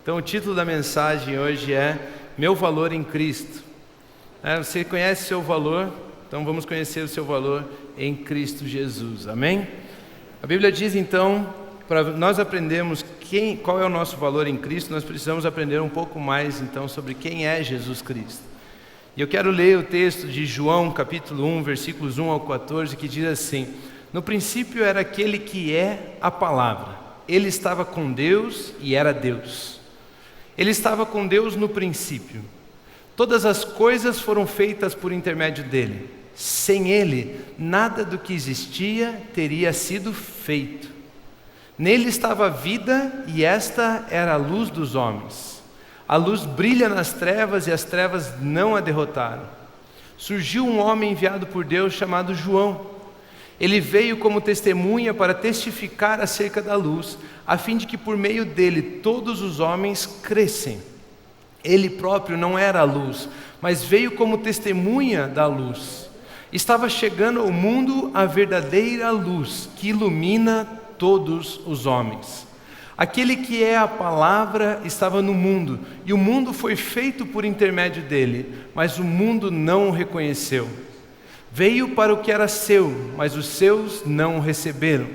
Então o título da mensagem hoje é Meu Valor em Cristo. Você conhece o seu valor? Então vamos conhecer o seu valor em Cristo Jesus, amém? A Bíblia diz então, para nós aprendermos qual é o nosso valor em Cristo, nós precisamos aprender um pouco mais então sobre quem é Jesus Cristo. E eu quero ler o texto de João capítulo 1, versículos 1 ao 14, que diz assim: No princípio era aquele que é a palavra, ele estava com Deus e era Deus. Ele estava com Deus no princípio. Todas as coisas foram feitas por intermédio dele. Sem ele, nada do que existia teria sido feito. Nele estava a vida e esta era a luz dos homens. A luz brilha nas trevas e as trevas não a derrotaram. Surgiu um homem enviado por Deus chamado João. Ele veio como testemunha para testificar acerca da luz, a fim de que por meio dele todos os homens crescem. Ele próprio não era a luz, mas veio como testemunha da luz. Estava chegando ao mundo a verdadeira luz, que ilumina todos os homens. Aquele que é a palavra estava no mundo, e o mundo foi feito por intermédio dele, mas o mundo não o reconheceu. Veio para o que era seu, mas os seus não o receberam.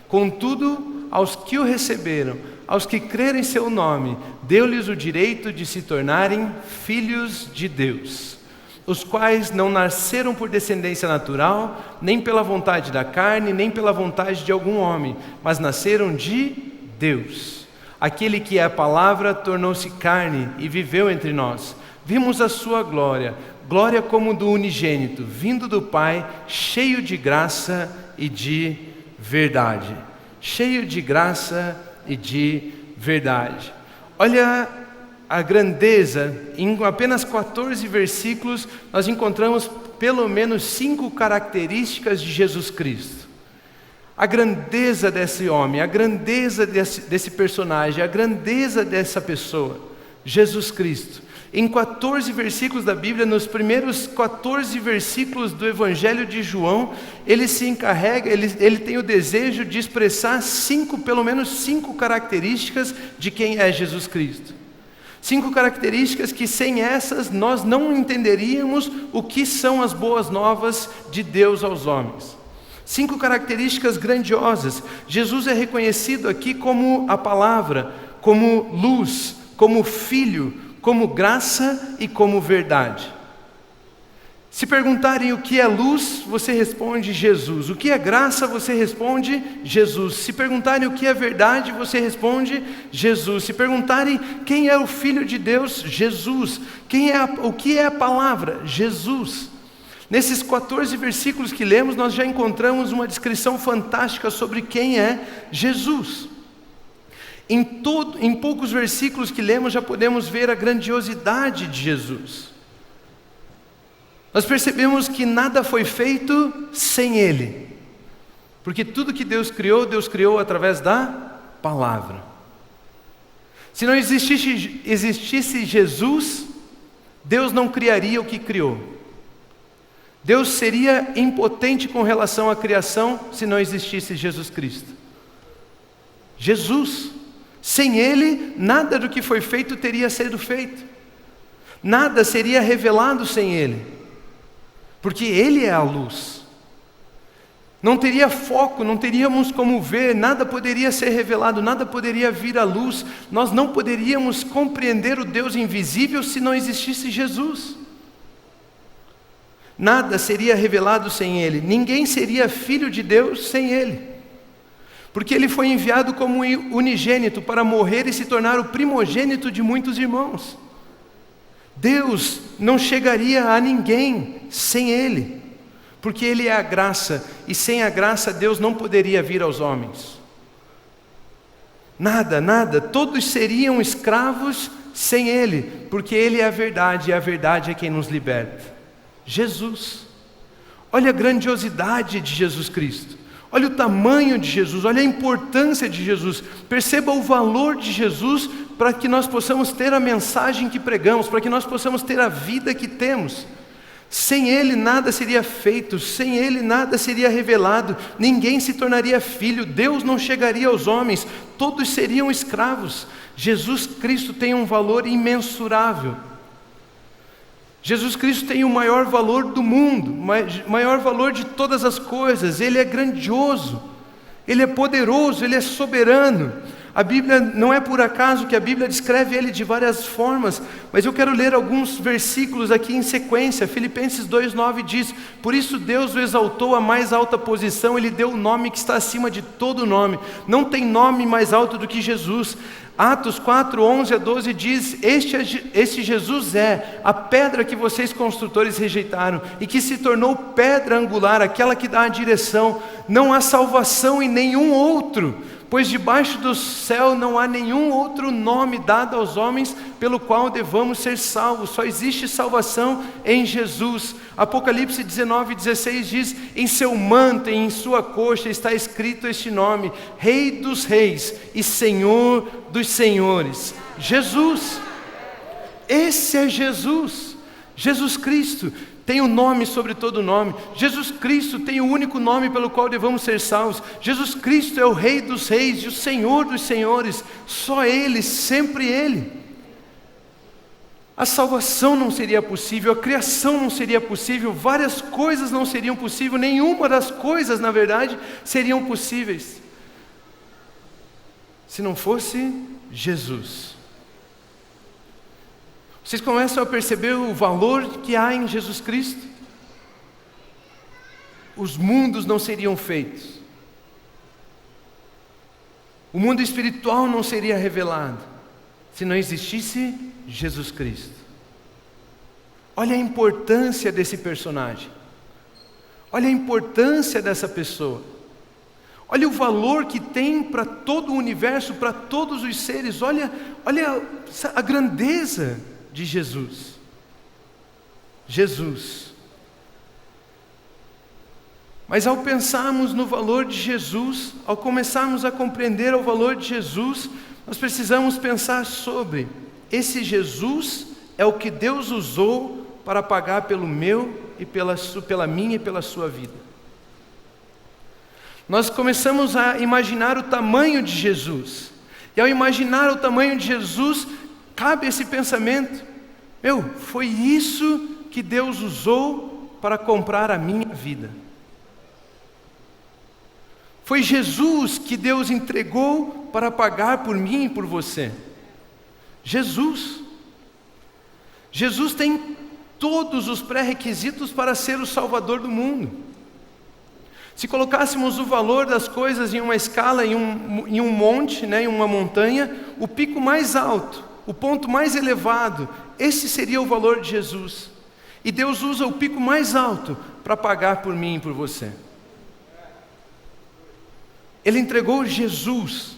Contudo, aos que o receberam, aos que creram em seu nome, deu-lhes o direito de se tornarem filhos de Deus, os quais não nasceram por descendência natural, nem pela vontade da carne, nem pela vontade de algum homem, mas nasceram de Deus. Aquele que é a palavra tornou-se carne e viveu entre nós. Vimos a sua glória, glória como do unigênito, vindo do Pai, cheio de graça e de verdade. Cheio de graça e de verdade. Olha a grandeza, em apenas 14 versículos, nós encontramos pelo menos 5 características de Jesus Cristo. A grandeza desse homem, a grandeza desse personagem, a grandeza dessa pessoa, Jesus Cristo. Em 14 versículos da Bíblia, nos primeiros 14 versículos do Evangelho de João, ele se encarrega, ele tem o desejo de expressar pelo menos 5 características de quem é Jesus Cristo. 5 características que sem essas nós não entenderíamos o que são as boas novas de Deus aos homens. 5 características grandiosas. Jesus é reconhecido aqui como a palavra, como luz, como filho, como graça e como verdade. Se perguntarem o que é luz, você responde Jesus. O que é graça, você responde Jesus. Se perguntarem o que é verdade, você responde Jesus. Se perguntarem quem é o Filho de Deus, Jesus. O que é a palavra? Jesus. Nesses 14 versículos que lemos, nós já encontramos uma descrição fantástica sobre quem é Jesus. Em poucos versículos que lemos já podemos ver a grandiosidade de Jesus. Nós percebemos que nada foi feito sem Ele, porque tudo que Deus criou através da palavra. Se não existisse Jesus, Deus não criaria o que criou. Deus seria impotente com relação à criação se não existisse Jesus Cristo. Jesus. Sem Ele, nada do que foi feito teria sido feito. Nada seria revelado sem Ele. Porque Ele é a luz. Não teria foco, não teríamos como ver, nada poderia ser revelado, nada poderia vir à luz. Nós não poderíamos compreender o Deus invisível se não existisse Jesus. Nada seria revelado sem Ele. Ninguém seria filho de Deus sem Ele. Porque Ele foi enviado como unigênito para morrer e se tornar o primogênito de muitos irmãos. Deus não chegaria a ninguém sem Ele, porque Ele é a graça, e sem a graça Deus não poderia vir aos homens. Nada, todos seriam escravos sem Ele, porque Ele é a verdade, e a verdade é quem nos liberta. Jesus. Olha a grandiosidade de Jesus Cristo. Olha o tamanho de Jesus, olha a importância de Jesus. Perceba o valor de Jesus para que nós possamos ter a mensagem que pregamos, para que nós possamos ter a vida que temos. Sem Ele nada seria feito, sem Ele nada seria revelado, ninguém se tornaria filho, Deus não chegaria aos homens, todos seriam escravos. Jesus Cristo tem um valor imensurável. Jesus Cristo tem o maior valor do mundo, maior valor de todas as coisas. Ele é grandioso, Ele é poderoso, Ele é soberano. A Bíblia, não é por acaso que a Bíblia descreve Ele de várias formas, mas eu quero ler alguns versículos aqui em sequência. Filipenses 2,9 diz: por isso Deus o exaltou à mais alta posição, Ele deu o nome que está acima de todo nome. Não tem nome mais alto do que Jesus. Atos 4, 11 a 12 diz: este Jesus é a pedra que vocês construtores rejeitaram e que se tornou pedra angular, aquela que dá a direção. Não há salvação em nenhum outro, pois debaixo do céu não há nenhum outro nome dado aos homens pelo qual devamos ser salvos. Só existe salvação em Jesus. Apocalipse 19:16 diz: em seu manto e em sua coxa está escrito este nome: Rei dos Reis e Senhor dos Senhores. Jesus. Esse é Jesus. Jesus Cristo tem um nome sobre todo nome. Jesus Cristo tem o único nome pelo qual devemos ser salvos. Jesus Cristo é o Rei dos Reis e o Senhor dos Senhores. Só Ele, sempre Ele. A salvação não seria possível, a criação não seria possível, várias coisas não seriam possíveis, nenhuma das coisas, na verdade, seriam possíveis se não fosse Jesus. Vocês começam a perceber o valor que há em Jesus Cristo? Os mundos não seriam feitos, o mundo espiritual não seria revelado se não existisse Jesus Cristo. Olha a importância desse personagem, olha a importância dessa pessoa, olha o valor que tem para todo o universo, para todos os seres. Olha a grandeza de Jesus. Jesus. Mas ao pensarmos no valor de Jesus, ao começarmos a compreender o valor de Jesus, nós precisamos pensar sobre: esse Jesus é o que Deus usou para pagar pelo meu e pela minha e pela sua vida. Nós começamos a imaginar o tamanho de Jesus, e ao imaginar o tamanho de Jesus, cabe esse pensamento: foi isso que Deus usou para comprar a minha vida. Foi Jesus que Deus entregou para pagar por mim e por você. Jesus tem todos os pré-requisitos para ser o Salvador do mundo. Se colocássemos o valor das coisas em uma escala, em um monte, em uma montanha, o pico mais alto, o ponto mais elevado, esse seria o valor de Jesus. E Deus usa o pico mais alto para pagar por mim e por você. Ele entregou Jesus.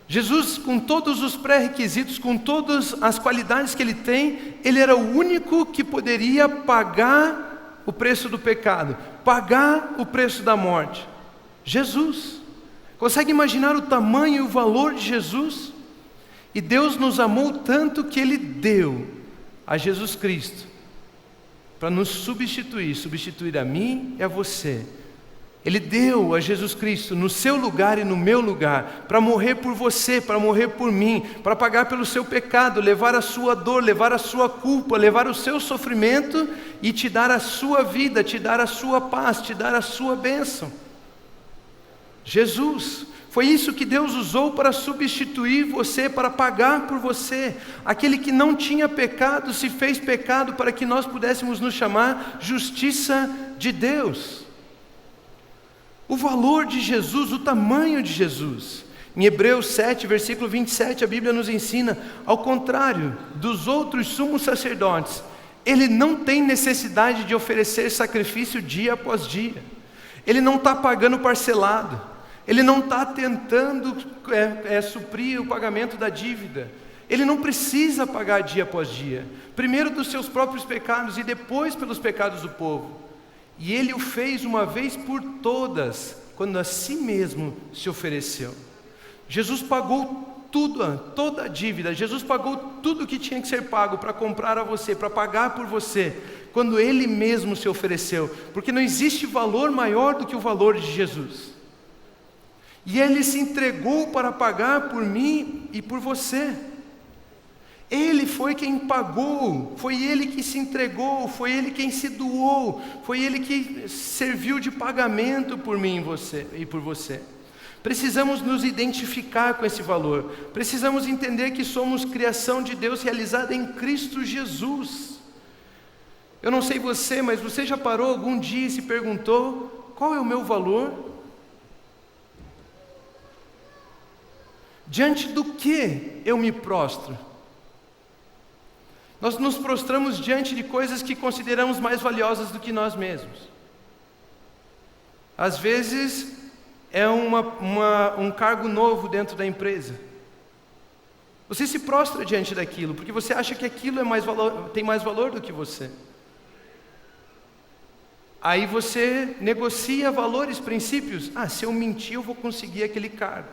Jesus, com todos os pré-requisitos, com todas as qualidades que Ele tem, Ele era o único que poderia pagar o preço do pecado, pagar o preço da morte. Jesus. Consegue imaginar o tamanho e o valor de Jesus? E Deus nos amou tanto que Ele deu a Jesus Cristo para nos substituir a mim e a você. Ele deu a Jesus Cristo no seu lugar e no meu lugar, para morrer por você, para morrer por mim, para pagar pelo seu pecado, levar a sua dor, levar a sua culpa, levar o seu sofrimento e te dar a sua vida, te dar a sua paz, te dar a sua bênção. Jesus, foi isso que Deus usou para substituir você, para pagar por você. Aquele que não tinha pecado se fez pecado para que nós pudéssemos nos chamar justiça de Deus. O valor de Jesus, o tamanho de Jesus. Em Hebreus 7, versículo 27, a Bíblia nos ensina: ao contrário dos outros sumos sacerdotes, ele não tem necessidade de oferecer sacrifício dia após dia. Ele não está pagando parcelado. Ele não está tentando suprir o pagamento da dívida. Ele não precisa pagar dia após dia. Primeiro dos seus próprios pecados e depois pelos pecados do povo. E Ele o fez uma vez por todas, quando a si mesmo se ofereceu. Jesus pagou tudo, toda a dívida. Jesus pagou tudo que tinha que ser pago para comprar a você, para pagar por você, quando Ele mesmo se ofereceu, porque não existe valor maior do que o valor de Jesus. E Ele se entregou para pagar por mim e por você. Ele foi quem pagou, foi Ele que se entregou, foi Ele quem se doou, foi Ele que serviu de pagamento por mim e por você. Precisamos nos identificar com esse valor, precisamos entender que somos criação de Deus realizada em Cristo Jesus. Eu não sei você, mas você já parou algum dia e se perguntou, qual é o meu valor? Diante do que eu me prostro? Nós nos prostramos diante de coisas que consideramos mais valiosas do que nós mesmos. Às vezes é um cargo novo dentro da empresa. Você se prostra diante daquilo, porque você acha que aquilo tem mais valor do que você. Aí você negocia valores, princípios. Se eu mentir eu vou conseguir aquele cargo.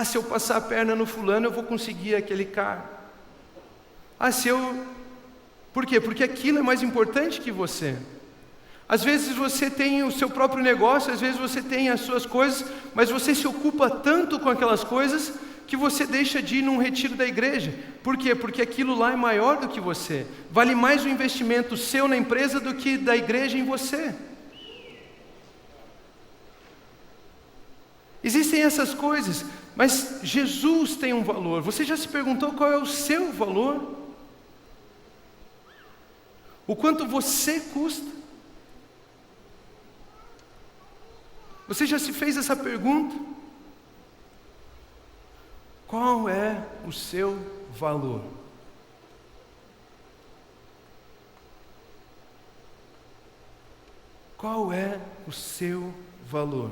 Se eu passar a perna no fulano eu vou conseguir aquele cargo. Por quê? Porque aquilo é mais importante que você. Às vezes você tem o seu próprio negócio, às vezes você tem as suas coisas, mas você se ocupa tanto com aquelas coisas que você deixa de ir num retiro da igreja. Por quê? Porque aquilo lá é maior do que você. Vale mais o investimento seu na empresa do que da igreja em você. Existem essas coisas, mas Jesus tem um valor. Você já se perguntou qual é o seu valor? O quanto você custa? Você já se fez essa pergunta? Qual é o seu valor? Qual é o seu valor?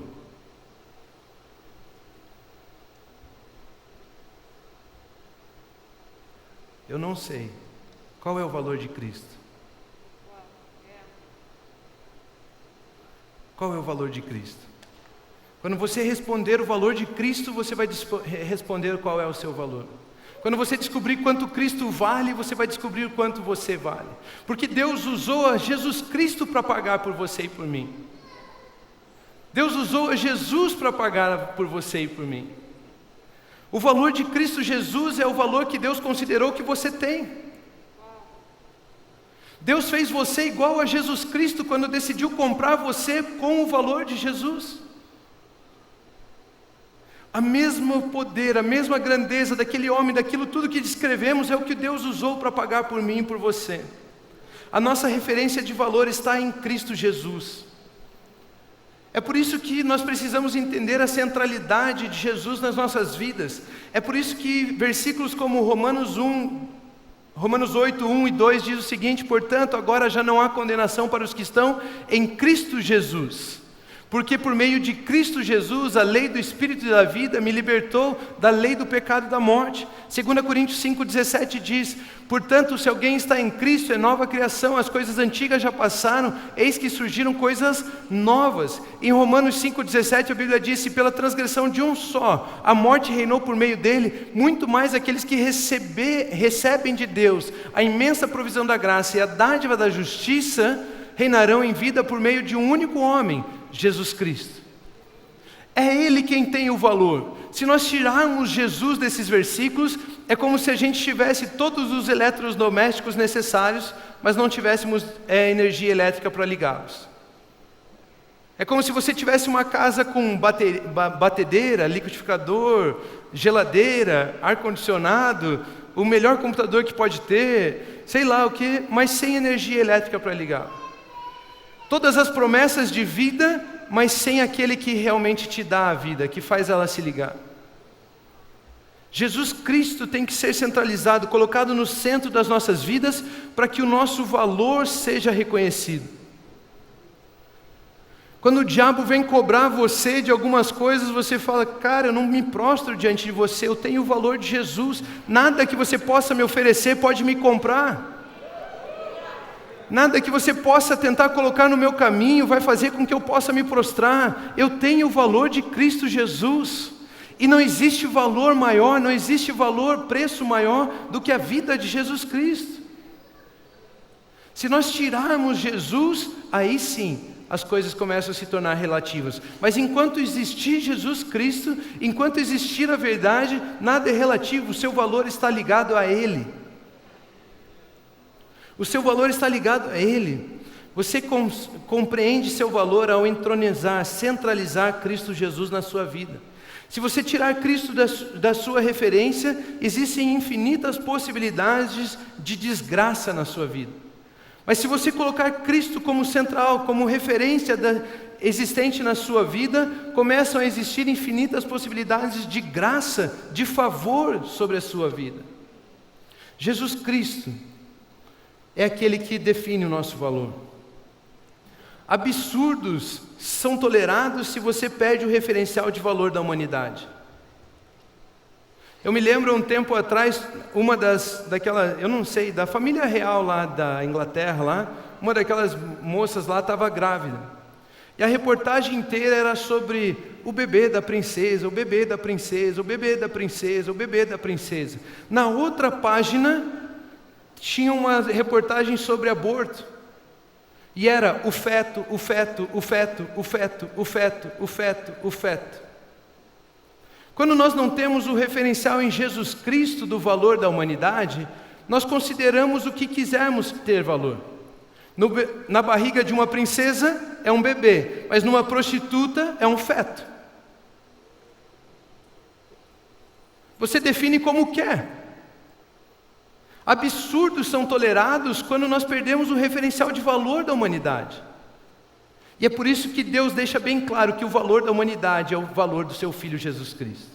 Eu não sei. Qual é o valor de Cristo? Qual é o valor de Cristo? Quando você responder o valor de Cristo, você vai responder qual é o seu valor. Quando você descobrir quanto Cristo vale, você vai descobrir quanto você vale. Porque Deus usou a Jesus Cristo para pagar por você e por mim. Deus usou a Jesus para pagar por você e por mim. O valor de Cristo Jesus é o valor que Deus considerou que você tem. Deus fez você igual a Jesus Cristo quando decidiu comprar você com o valor de Jesus. A mesmo poder, a mesma grandeza daquele homem, daquilo tudo que descrevemos é o que Deus usou para pagar por mim e por você. A nossa referência de valor está em Cristo Jesus. É por isso que nós precisamos entender a centralidade de Jesus nas nossas vidas. É por isso que versículos como Romanos 8, 1 e 2 diz o seguinte: portanto, agora já não há condenação para os que estão em Cristo Jesus. Porque por meio de Cristo Jesus, a lei do Espírito e da vida me libertou da lei do pecado e da morte. 2 Coríntios 5,17 diz: portanto, se alguém está em Cristo, é nova criação, as coisas antigas já passaram, eis que surgiram coisas novas. Em Romanos 5,17 a Bíblia diz: se pela transgressão de um só a morte reinou por meio dele, muito mais aqueles que recebem de Deus a imensa provisão da graça e a dádiva da justiça reinarão em vida por meio de um único homem, Jesus Cristo. É Ele quem tem o valor. Se nós tirarmos Jesus desses versículos, é como se a gente tivesse todos os eletrodomésticos necessários, mas não tivéssemos energia elétrica para ligá-los. É como se você tivesse uma casa com batedeira, liquidificador, geladeira, ar-condicionado, o melhor computador que pode ter, sei lá o que, mas sem energia elétrica para ligar. Todas as promessas de vida, mas sem aquele que realmente te dá a vida, que faz ela se ligar. Jesus Cristo tem que ser centralizado, colocado no centro das nossas vidas, para que o nosso valor seja reconhecido. Quando o diabo vem cobrar você de algumas coisas, você fala: cara, eu não me prostro diante de você, eu tenho o valor de Jesus, nada que você possa me oferecer pode me comprar. Nada que você possa tentar colocar no meu caminho vai fazer com que eu possa me prostrar. Eu tenho o valor de Cristo Jesus. E não existe valor maior, não existe valor, preço maior do que a vida de Jesus Cristo. Se nós tirarmos Jesus, aí sim, as coisas começam a se tornar relativas. Mas enquanto existir Jesus Cristo, enquanto existir a verdade, nada é relativo, o seu valor está ligado a Ele. O seu valor está ligado a Ele. Você compreende seu valor ao entronizar, centralizar Cristo Jesus na sua vida. Se você tirar Cristo da sua referência, existem infinitas possibilidades de desgraça na sua vida. Mas se você colocar Cristo como central, como referência existente na sua vida, começam a existir infinitas possibilidades de graça, de favor sobre a sua vida. Jesus Cristo é aquele que define o nosso valor. Absurdos são tolerados se você perde o referencial de valor da humanidade. Eu me lembro um tempo atrás, eu não sei, da família real lá da Inglaterra, lá, uma daquelas moças lá estava grávida. E a reportagem inteira era sobre o bebê da princesa, o bebê da princesa, o bebê da princesa, o bebê da princesa. Na outra página, tinha uma reportagem sobre aborto. E era o feto, o feto, o feto, o feto, o feto, o feto, o feto. Quando nós não temos o referencial em Jesus Cristo do valor da humanidade, nós consideramos o que quisermos ter valor. Na barriga de uma princesa é um bebê, mas numa prostituta é um feto. Você define como quer. Absurdos são tolerados quando nós perdemos o referencial de valor da humanidade. E é por isso que Deus deixa bem claro que o valor da humanidade é o valor do seu Filho Jesus Cristo.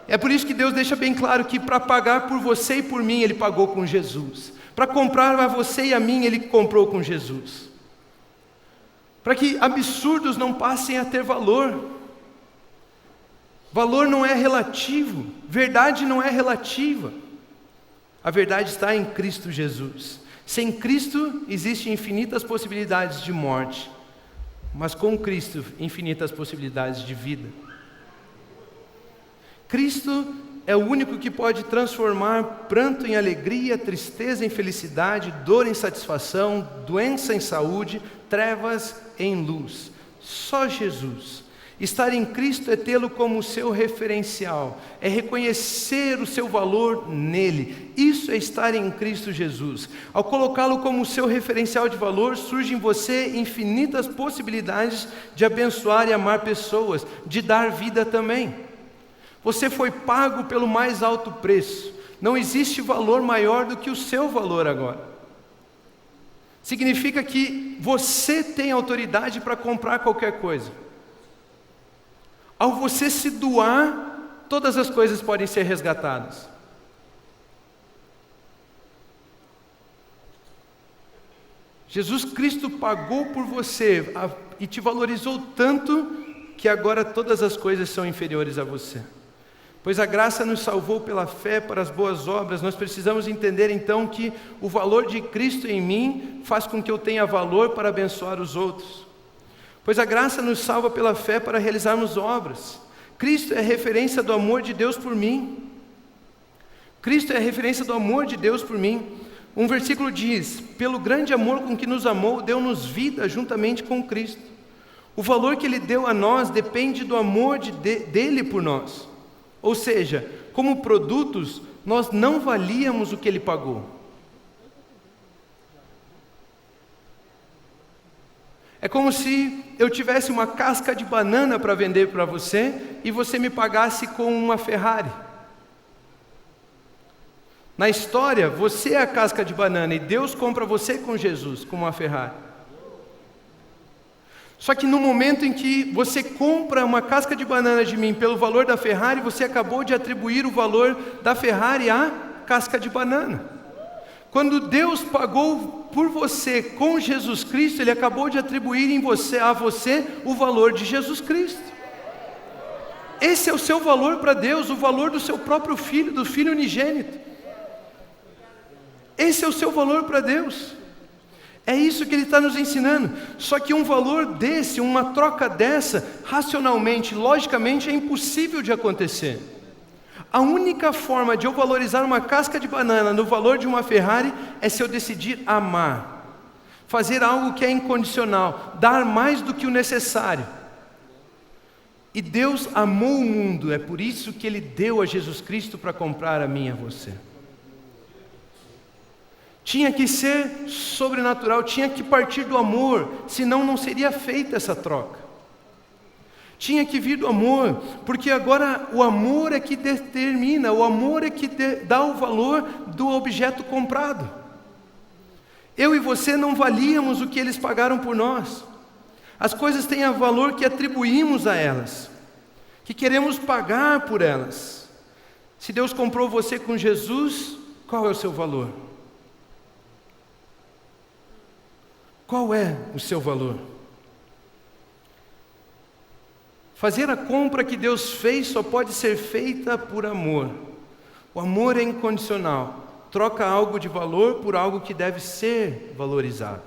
É por isso que Deus deixa bem claro que para pagar por você e por mim, Ele pagou com Jesus. Para comprar a você e a mim, Ele comprou com Jesus. Para que absurdos não passem a ter valor. Valor não é relativo, verdade não é relativa. A verdade está em Cristo Jesus. Sem Cristo, existem infinitas possibilidades de morte, mas com Cristo, infinitas possibilidades de vida. Cristo é o único que pode transformar pranto em alegria, tristeza em felicidade, dor em satisfação, doença em saúde, trevas em luz. Só Jesus. Estar em Cristo é tê-lo como seu referencial, é reconhecer o seu valor nele. Isso é estar em Cristo Jesus. Ao colocá-lo como seu referencial de valor, surgem em você infinitas possibilidades de abençoar e amar pessoas, de dar vida também. Você foi pago pelo mais alto preço. Não existe valor maior do que o seu valor agora. Significa que você tem autoridade para comprar qualquer coisa. Ao você se doar, todas as coisas podem ser resgatadas. Jesus Cristo pagou por você e te valorizou tanto que agora todas as coisas são inferiores a você. Pois a graça nos salvou pela fé para as boas obras, nós precisamos entender então que o valor de Cristo em mim faz com que eu tenha valor para abençoar os outros. Pois a graça nos salva pela fé para realizarmos obras. Cristo é a referência do amor de Deus por mim. Cristo é a referência do amor de Deus por mim. Um versículo diz: pelo grande amor com que nos amou, deu-nos vida juntamente com Cristo. O valor que Ele deu a nós depende do amor dele por nós. Ou seja, como produtos, nós não valíamos o que Ele pagou. É como se eu tivesse uma casca de banana para vender para você e você me pagasse com uma Ferrari. Na história, você é a casca de banana e Deus compra você com Jesus, com uma Ferrari. Só que no momento em que você compra uma casca de banana de mim pelo valor da Ferrari, você acabou de atribuir o valor da Ferrari à casca de banana. Quando Deus pagou por você com Jesus Cristo, Ele acabou de atribuir a você o valor de Jesus Cristo. Esse é o seu valor para Deus, o valor do seu próprio Filho, do Filho unigênito. Esse é o seu valor para Deus. É isso que ele está nos ensinando. Só que um valor desse, uma troca dessa, racionalmente, logicamente, é impossível de acontecer. A única forma de eu valorizar uma casca de banana no valor de uma Ferrari é se eu decidir amar. Fazer algo que é incondicional, dar mais do que o necessário. E Deus amou o mundo, é por isso que Ele deu a Jesus Cristo para comprar a mim e a você. Tinha que ser sobrenatural, tinha que partir do amor, senão não seria feita essa troca. Tinha que vir do amor, porque agora o amor é que determina, o amor é que dá o valor do objeto comprado. Eu e você não valíamos o que eles pagaram por nós. As coisas têm o valor que atribuímos a elas, que queremos pagar por elas. Se Deus comprou você com Jesus, qual é o seu valor? Qual é o seu valor? Fazer a compra que Deus fez só pode ser feita por amor. O amor é incondicional. Troca algo de valor por algo que deve ser valorizado.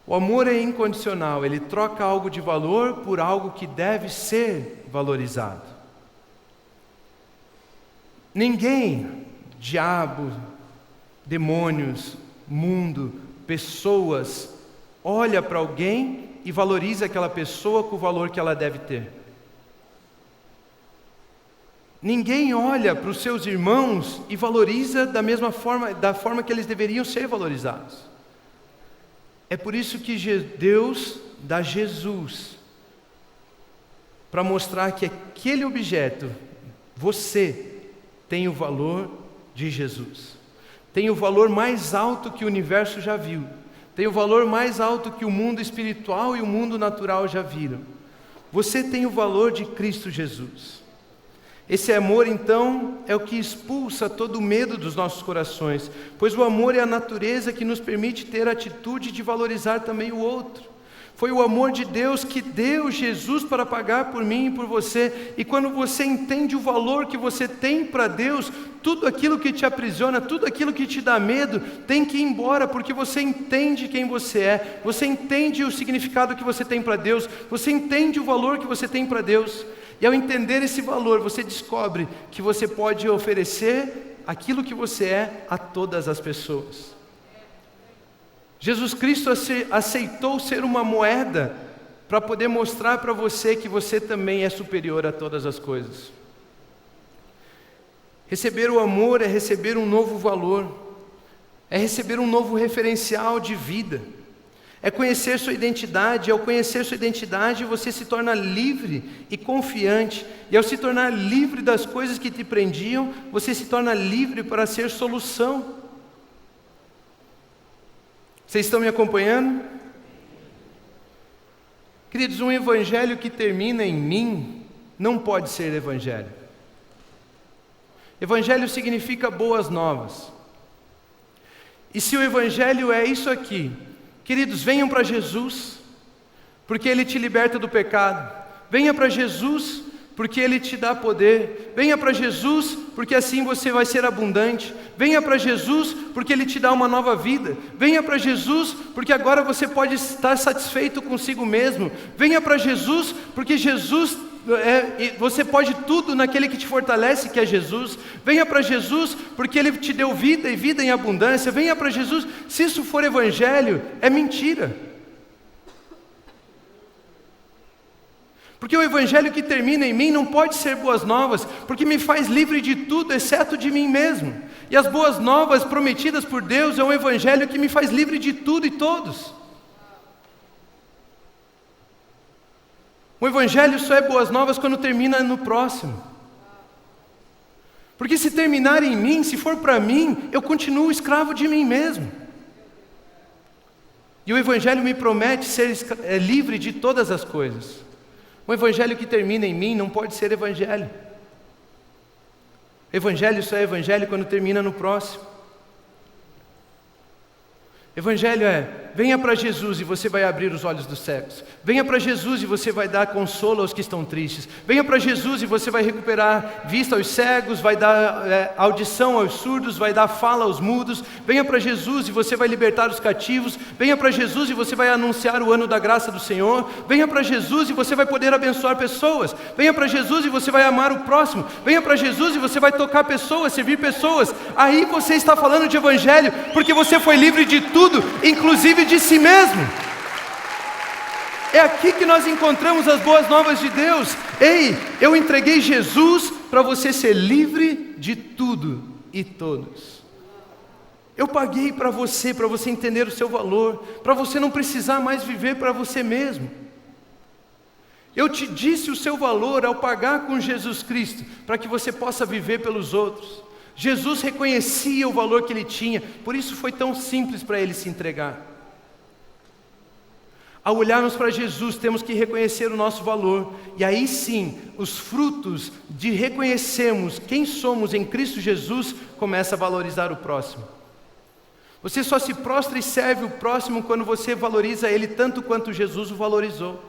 O amor é incondicional. Ele troca algo de valor por algo que deve ser valorizado. Ninguém, diabo, demônios, mundo, pessoas, olha para alguém e valoriza aquela pessoa com o valor que ela deve ter. Ninguém olha para os seus irmãos e valoriza da mesma forma, da forma que eles deveriam ser valorizados. É por isso que Deus dá Jesus, para mostrar que aquele objeto, você, tem o valor de Jesus. Tem o valor mais alto que o universo já viu. Tem o valor mais alto que o mundo espiritual e o mundo natural já viram. Você tem o valor de Cristo Jesus. Esse amor, então, é o que expulsa todo o medo dos nossos corações, pois o amor é a natureza que nos permite ter a atitude de valorizar também o outro. Foi o amor de Deus que deu Jesus para pagar por mim e por você. E quando você entende o valor que você tem para Deus, tudo aquilo que te aprisiona, tudo aquilo que te dá medo, tem que ir embora, porque você entende quem você é, você entende o significado que você tem para Deus, você entende o valor que você tem para Deus. E ao entender esse valor, você descobre que você pode oferecer aquilo que você é a todas as pessoas. Jesus Cristo aceitou ser uma moeda para poder mostrar para você que você também é superior a todas as coisas. Receber o amor é receber um novo valor, é receber um novo referencial de vida, é conhecer sua identidade. Ao conhecer sua identidade, você se torna livre e confiante, e ao se tornar livre das coisas que te prendiam, você se torna livre para ser solução. Vocês estão me acompanhando? Queridos, um evangelho que termina em mim não pode ser evangelho. Evangelho significa boas novas. E se o evangelho é isso aqui, queridos, venham para Jesus, porque Ele te liberta do pecado. Venha para Jesus, porque Ele te dá poder. Venha para Jesus, porque assim você vai ser abundante. Venha para Jesus, porque Ele te dá uma nova vida. Venha para Jesus, porque agora você pode estar satisfeito consigo mesmo. Venha para Jesus, porque você pode tudo naquele que te fortalece, que é Jesus. Venha para Jesus, porque Ele te deu vida e vida em abundância. Venha para Jesus. Se isso for evangelho, é mentira. Porque o evangelho que termina em mim não pode ser boas novas, porque me faz livre de tudo, exceto de mim mesmo. E as boas novas prometidas por Deus é um evangelho que me faz livre de tudo e todos. O evangelho só é boas novas quando termina no próximo. Porque se terminar em mim, se for para mim, eu continuo escravo de mim mesmo. E o evangelho me promete ser livre de todas as coisas. O evangelho que termina em mim não pode ser evangelho. Evangelho só é evangelho quando termina no próximo. Evangelho é venha para Jesus e você vai abrir os olhos dos cegos. Venha para Jesus e você vai dar consolo aos que estão tristes. Venha para Jesus e você vai recuperar vista aos cegos, vai dar audição aos surdos, vai dar fala aos mudos. Venha para Jesus e você vai libertar os cativos. Venha para Jesus e você vai anunciar o ano da graça do Senhor. Venha para Jesus e você vai poder abençoar pessoas. Venha para Jesus e você vai amar o próximo. Venha para Jesus e você vai tocar pessoas, servir pessoas. Aí você está falando de evangelho, porque você foi livre de tudo, inclusive de si mesmo. É aqui que nós encontramos as boas novas de Deus. Ei, eu entreguei Jesus para você ser livre de tudo e todos. Eu paguei para você entender o seu valor, para você não precisar mais viver para você mesmo. Eu te disse o seu valor ao pagar com Jesus Cristo, para que você possa viver pelos outros. Jesus reconhecia o valor que ele tinha, por isso foi tão simples para ele se entregar. Ao olharmos para Jesus, temos que reconhecer o nosso valor, e aí sim, os frutos de reconhecermos quem somos em Cristo Jesus, começa a valorizar o próximo. Você só se prostra e serve o próximo quando você valoriza ele tanto quanto Jesus o valorizou.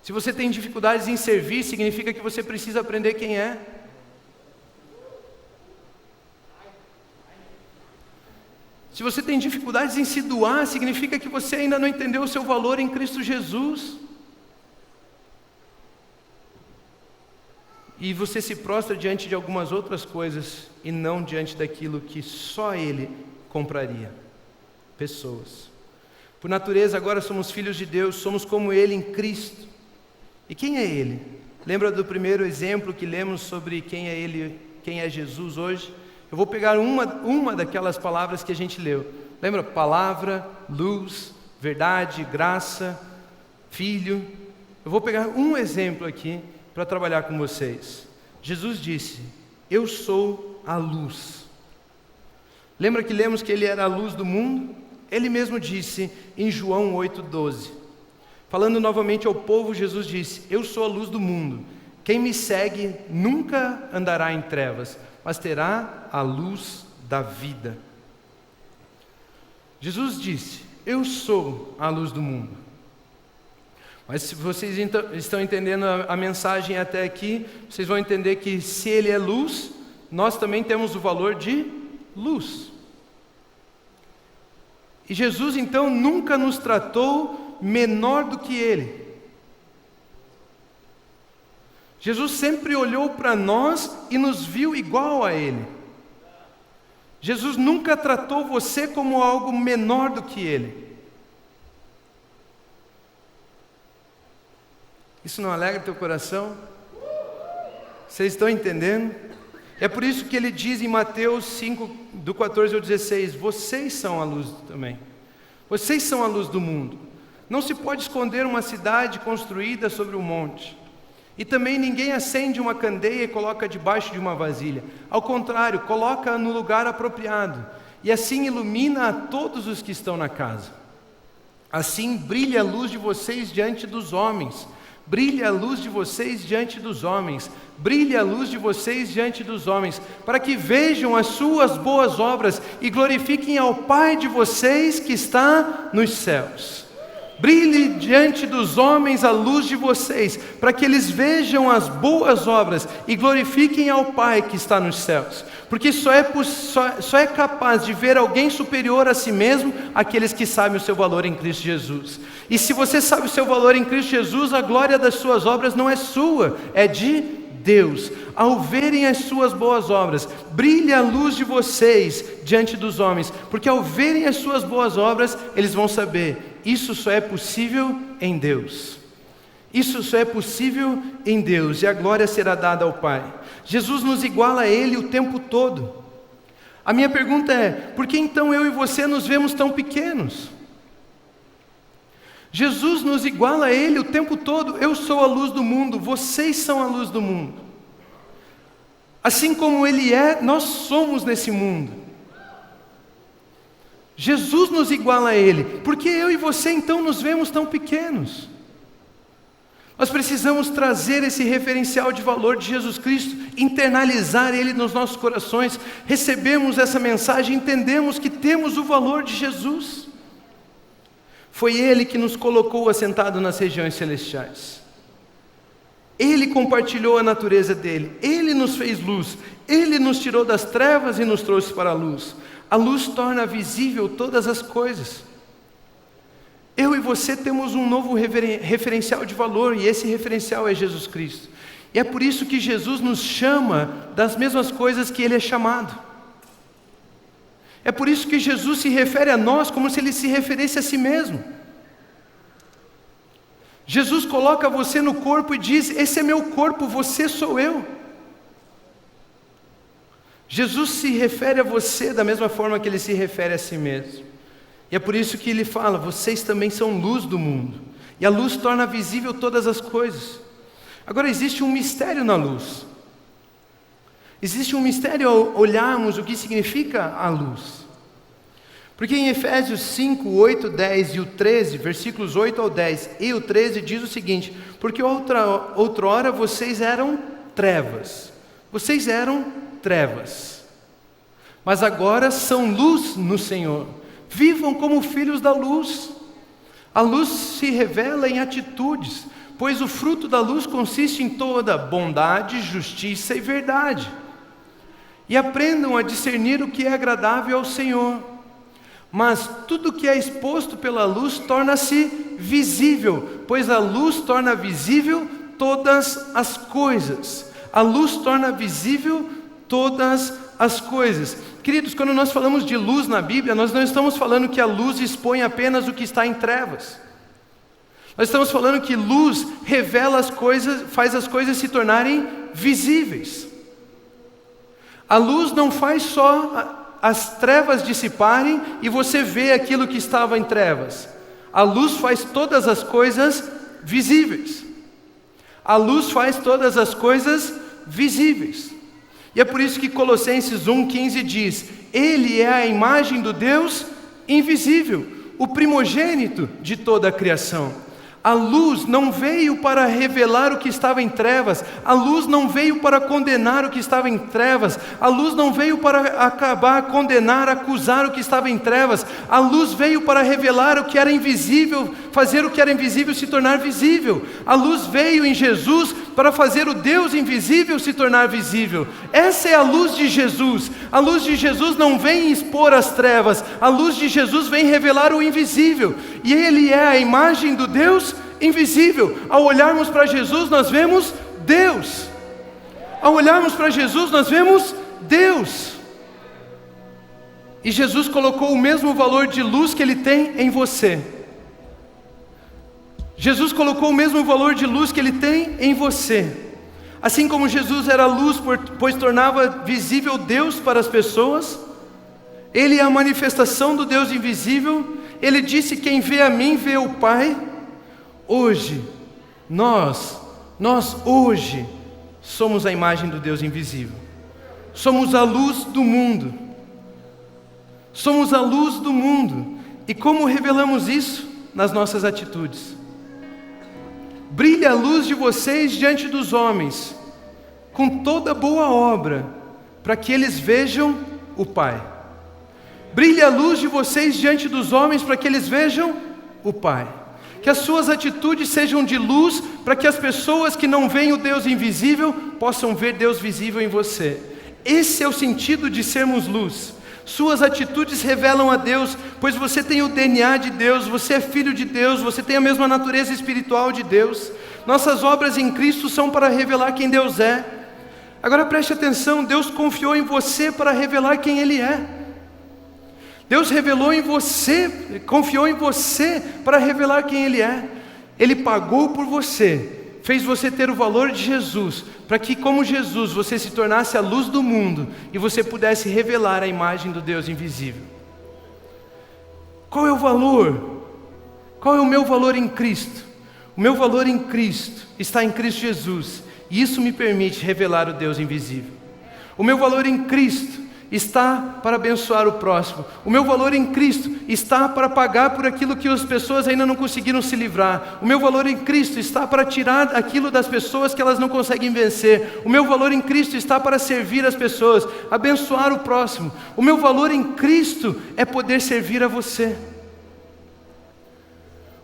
Se você tem dificuldades em servir, significa que você precisa aprender quem é. Se você tem dificuldades em se doar, significa que você ainda não entendeu o seu valor em Cristo Jesus. E você se prostra diante de algumas outras coisas e não diante daquilo que só Ele compraria. Pessoas. Por natureza, agora somos filhos de Deus, somos como Ele em Cristo. E quem é Ele? Lembra do primeiro exemplo que lemos sobre quem é Ele, quem é Jesus hoje? Eu vou pegar uma daquelas palavras que a gente leu. Lembra? Palavra, luz, verdade, graça, filho. Eu vou pegar um exemplo aqui para trabalhar com vocês. Jesus disse: eu sou a luz. Lembra que lemos que Ele era a luz do mundo? Ele mesmo disse em João 8,12. Falando novamente ao povo, Jesus disse: eu sou a luz do mundo. Quem me segue nunca andará em trevas, mas terá a luz da vida. Jesus disse: eu sou a luz do mundo. Mas se vocês estão entendendo a mensagem até aqui, vocês vão entender que se Ele é luz, nós também temos o valor de luz. E Jesus então nunca nos tratou menor do que Ele. Jesus sempre olhou para nós e nos viu igual a Ele. Jesus nunca tratou você como algo menor do que Ele. Isso não alegra teu coração? Vocês estão entendendo? É por isso que Ele diz em Mateus 5, do 14 ao 16, vocês são a luz também. Vocês são a luz do mundo. Não se pode esconder uma cidade construída sobre um monte. E também ninguém acende uma candeia e coloca debaixo de uma vasilha. Ao contrário, coloca no lugar apropriado. E assim ilumina a todos os que estão na casa. Assim brilha a luz de vocês diante dos homens. Brilha a luz de vocês diante dos homens. Brilha a luz de vocês diante dos homens. Para que vejam as suas boas obras e glorifiquem ao Pai de vocês que está nos céus. Brilhe diante dos homens a luz de vocês, para que eles vejam as boas obras e glorifiquem ao Pai que está nos céus. Porque só é capaz de ver alguém superior a si mesmo aqueles que sabem o seu valor em Cristo Jesus. E se você sabe o seu valor em Cristo Jesus, a glória das suas obras não é sua, é de Deus. Ao verem as suas boas obras, brilha a luz de vocês diante dos homens, porque ao verem as suas boas obras, eles vão saber: isso só é possível em Deus. Isso só é possível em Deus, e a glória será dada ao Pai. Jesus nos iguala a Ele o tempo todo. A minha pergunta é: por que então eu e você nos vemos tão pequenos? Jesus nos iguala a Ele o tempo todo. Eu sou a luz do mundo, vocês são a luz do mundo. Assim como Ele é, nós somos nesse mundo. Jesus nos iguala a Ele. Por que eu e você então nos vemos tão pequenos? Nós precisamos trazer esse referencial de valor de Jesus Cristo, internalizar Ele nos nossos corações. Recebemos essa mensagem, entendemos que temos o valor de Jesus. Foi Ele que nos colocou assentado nas regiões celestiais. Ele compartilhou a natureza dEle, Ele nos fez luz, Ele nos tirou das trevas e nos trouxe para a luz. A luz torna visível todas as coisas. Eu e você temos um novo referencial de valor, e esse referencial é Jesus Cristo. E é por isso que Jesus nos chama das mesmas coisas que Ele é chamado. É por isso que Jesus se refere a nós como se Ele se referisse a si mesmo. Jesus coloca você no corpo e diz: esse é meu corpo, você sou eu. Jesus se refere a você da mesma forma que Ele se refere a si mesmo. E é por isso que Ele fala: vocês também são luz do mundo. E a luz torna visível todas as coisas. Agora, existe um mistério na luz. Existe um mistério ao olharmos o que significa a luz. Porque em Efésios 5, 8, 10 e o 13, versículos 8 ao 10 e o 13 diz o seguinte: porque outrora vocês eram trevas. Vocês eram trevas. Mas agora são luz no Senhor. Vivam como filhos da luz. A luz se revela em atitudes, pois o fruto da luz consiste em toda bondade, justiça e verdade. E aprendam a discernir o que é agradável ao Senhor. Mas tudo que é exposto pela luz torna-se visível, pois a luz torna visível todas as coisas. A luz torna visível todas as coisas. Queridos, quando nós falamos de luz na Bíblia, nós não estamos falando que a luz expõe apenas o que está em trevas. Nós estamos falando que luz revela as coisas, faz as coisas se tornarem visíveis. A luz não faz só as trevas dissiparem e você vê aquilo que estava em trevas. A luz faz todas as coisas visíveis. A luz faz todas as coisas visíveis. E é por isso que Colossenses 1,15 diz: Ele é a imagem do Deus invisível, o primogênito de toda a criação. A luz não veio para revelar o que estava em trevas, a luz não veio para condenar o que estava em trevas, a luz não veio para acabar, condenar, acusar o que estava em trevas, a luz veio para revelar o que era invisível, fazer o que era invisível se tornar visível. A luz veio em Jesus para fazer o Deus invisível se tornar visível. Essa é a luz de Jesus. A luz de Jesus não vem expor as trevas, a luz de Jesus vem revelar o invisível, e Ele é a imagem do Deus invisível. Ao olharmos para Jesus, nós vemos Deus. Ao olharmos para Jesus, nós vemos Deus. E Jesus colocou o mesmo valor de luz que Ele tem em você. Jesus colocou o mesmo valor de luz que Ele tem em você. Assim como Jesus era luz, pois tornava visível Deus para as pessoas, Ele é a manifestação do Deus invisível. Ele disse: quem vê a mim, vê o Pai. Hoje, nós hoje somos a imagem do Deus invisível. Somos a luz do mundo. Somos a luz do mundo. E como revelamos isso? Nas nossas atitudes. Brilhe a luz de vocês diante dos homens, com toda boa obra, para que eles vejam o Pai. Brilhe a luz de vocês diante dos homens, para que eles vejam o Pai. Que as suas atitudes sejam de luz, para que as pessoas que não veem o Deus invisível, possam ver Deus visível em você. Esse é o sentido de sermos luz. Suas atitudes revelam a Deus, pois você tem o DNA de Deus, você é filho de Deus, você tem a mesma natureza espiritual de Deus. Nossas obras em Cristo são para revelar quem Deus é. Agora preste atenção, Deus confiou em você para revelar quem Ele é. Deus revelou em você, confiou em você para revelar quem Ele é. Ele pagou por você, fez você ter o valor de Jesus, para que como Jesus você se tornasse a luz do mundo e você pudesse revelar a imagem do Deus invisível. Qual é o valor? Qual é o meu valor em Cristo? O meu valor em Cristo está em Cristo Jesus, e isso me permite revelar o Deus invisível. O meu valor em Cristo está para abençoar o próximo. O meu valor em Cristo está para pagar por aquilo que as pessoas ainda não conseguiram se livrar. O meu valor em Cristo está para tirar aquilo das pessoas que elas não conseguem vencer. O meu valor em Cristo está para servir as pessoas, abençoar o próximo. O meu valor em Cristo é poder servir a você.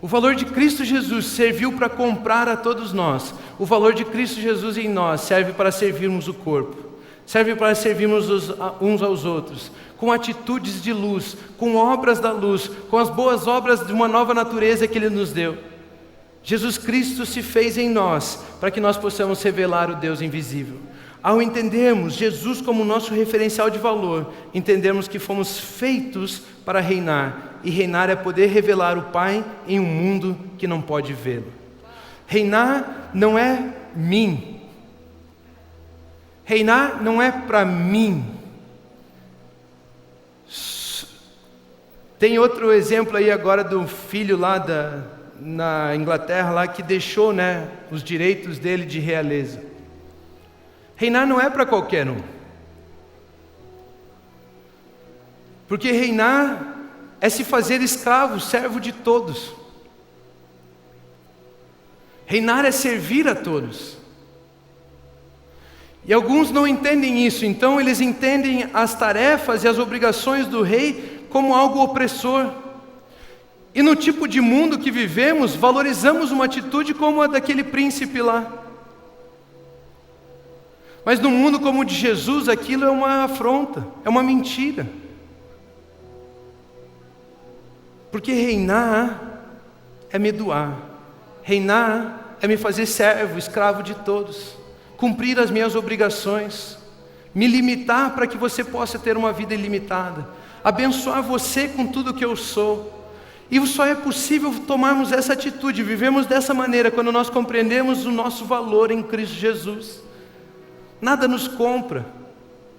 O valor de Cristo Jesus serviu para comprar a todos nós. O valor de Cristo Jesus em nós serve para servirmos o corpo. Serve para servirmos uns aos outros, com atitudes de luz, com obras da luz, com as boas obras de uma nova natureza que Ele nos deu. Jesus Cristo se fez em nós, para que nós possamos revelar o Deus invisível. Ao entendermos Jesus como nosso referencial de valor, entendemos que fomos feitos para reinar, e reinar é poder revelar o Pai em um mundo que não pode vê-lo. Reinar não é mim. Reinar não é para mim. Tem outro exemplo aí agora do filho lá na Inglaterra lá que deixou, os direitos dele de realeza. Reinar não é para qualquer um. Porque reinar é se fazer escravo, servo de todos. Reinar é servir a todos. E alguns não entendem isso, então eles entendem as tarefas e as obrigações do rei como algo opressor. E no tipo de mundo que vivemos, valorizamos uma atitude como a daquele príncipe lá. Mas no mundo como o de Jesus, aquilo é uma afronta, é uma mentira. Porque reinar é me doar, reinar é me fazer servo, escravo de todos. Cumprir as minhas obrigações, me limitar para que você possa ter uma vida ilimitada, abençoar você com tudo que eu sou. E só é possível tomarmos essa atitude, vivemos dessa maneira, quando nós compreendemos o nosso valor em Cristo Jesus. Nada nos compra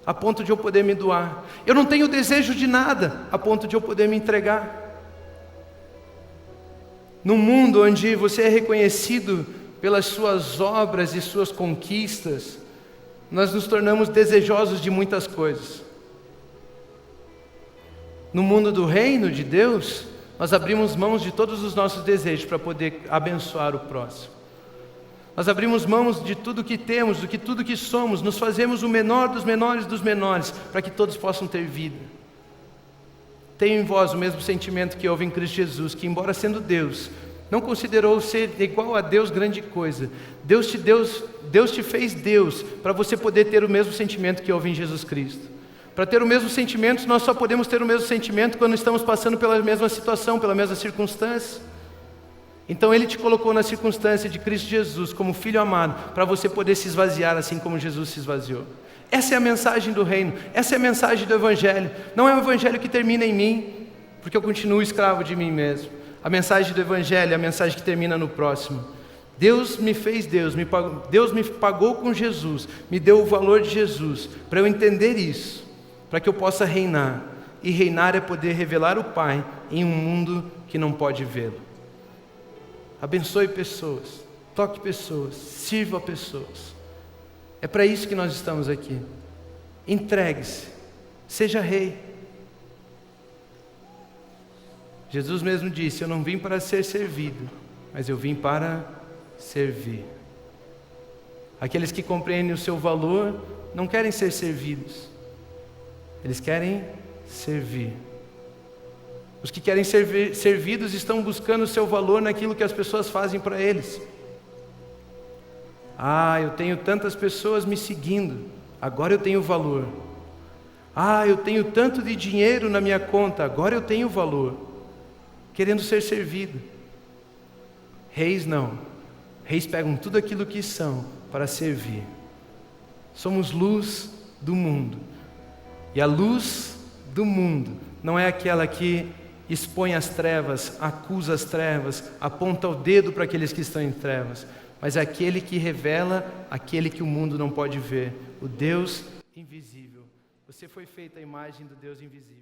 a ponto de eu poder me doar. Eu não tenho desejo de nada a ponto de eu poder me entregar. Num mundo onde você é reconhecido pelas suas obras e suas conquistas, nós nos tornamos desejosos de muitas coisas. No mundo do reino de Deus, nós abrimos mãos de todos os nossos desejos para poder abençoar o próximo. Nós abrimos mãos de tudo que temos, de tudo que somos, nos fazemos o menor dos menores dos menores, para que todos possam ter vida. Tenho em vós o mesmo sentimento que houve em Cristo Jesus, que embora sendo Deus, não considerou ser igual a Deus grande coisa. Deus te fez Deus, para você poder ter o mesmo sentimento que houve em Jesus Cristo. Para ter o mesmo sentimento, nós só podemos ter o mesmo sentimento quando estamos passando pela mesma situação, pela mesma circunstância. Então Ele te colocou na circunstância de Cristo Jesus, como Filho amado, para você poder se esvaziar assim como Jesus se esvaziou. Essa é a mensagem do reino, essa é a mensagem do Evangelho. Não é um Evangelho que termina em mim, porque eu continuo escravo de mim mesmo. A mensagem do Evangelho é a mensagem que termina no próximo. Deus me fez Deus me pagou com Jesus, me deu o valor de Jesus, para eu entender isso, para que eu possa reinar. E reinar é poder revelar o Pai em um mundo que não pode vê-lo. Abençoe pessoas, toque pessoas, sirva pessoas. É para isso que nós estamos aqui. Entregue-se, seja rei. Jesus mesmo disse: eu não vim para ser servido, mas eu vim para servir. Aqueles que compreendem o seu valor não querem ser servidos, eles querem servir. Os que querem ser servidos estão buscando o seu valor naquilo que as pessoas fazem para eles. Eu tenho tantas pessoas me seguindo, agora eu tenho valor. Eu tenho tanto de dinheiro na minha conta, agora eu tenho valor. Querendo ser servido. Reis não. Reis pegam tudo aquilo que são para servir. Somos luz do mundo. E a luz do mundo não é aquela que expõe as trevas, acusa as trevas, aponta o dedo para aqueles que estão em trevas, mas é aquele que revela aquele que o mundo não pode ver, o Deus invisível. Você foi feito à imagem do Deus invisível.